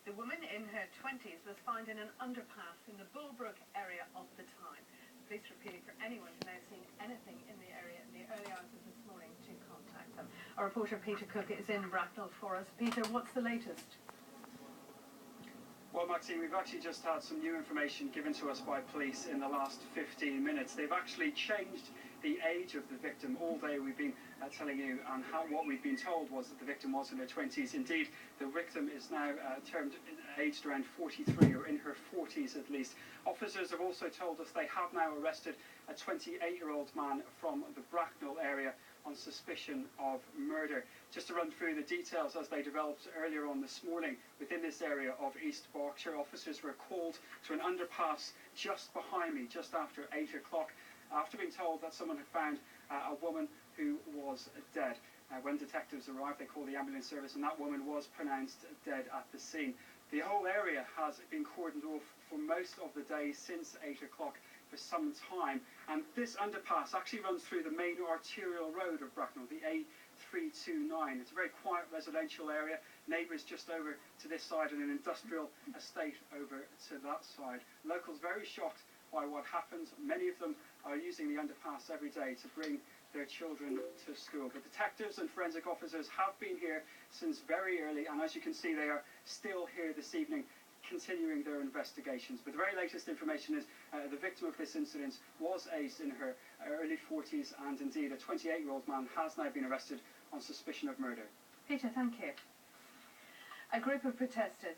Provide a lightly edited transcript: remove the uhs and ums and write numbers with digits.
The woman in her 20s was found in an underpass in the Bullbrook area of the time. Police repeating for anyone who may have seen anything in the area in the early hours of this morning to contact them. Our reporter Peter Cook is in Bracknell for us. Peter, what's the latest? Well, Maxine, we've actually just had some new information given to us by police in the last 15 minutes. They've actually changed the age of the victim. All day we've been telling you, and what we've been told was that the victim was in her 20s. Indeed, the victim is now aged around 43, or in her 40s at least. Officers have also told us they have now arrested a 28-year-old man from the Bracknell area on suspicion of murder. Just to run through the details as they developed earlier on this morning, within this area of East Berkshire, officers were called to an underpass just behind me, just after 8 o'clock, after being told that someone had found a woman who was dead. When detectives arrived, they called the ambulance service, and that woman was pronounced dead at the scene. The whole area has been cordoned off for most of the day since 8 o'clock for some time, and this underpass actually runs through the main arterial road of Bracknell, the A329. It's a very quiet residential area, neighbours just over to this side and an industrial estate over to that side. Locals very shocked by what happens. Many of them are using the underpass every day to bring their children to school. But detectives and forensic officers have been here since very early, and as you can see, they are still here this evening continuing their investigations. But the very latest information is the victim of this incident was aged in her early 40s, and indeed a 28-year-old man has now been arrested on suspicion of murder. Peter, thank you. A group of protesters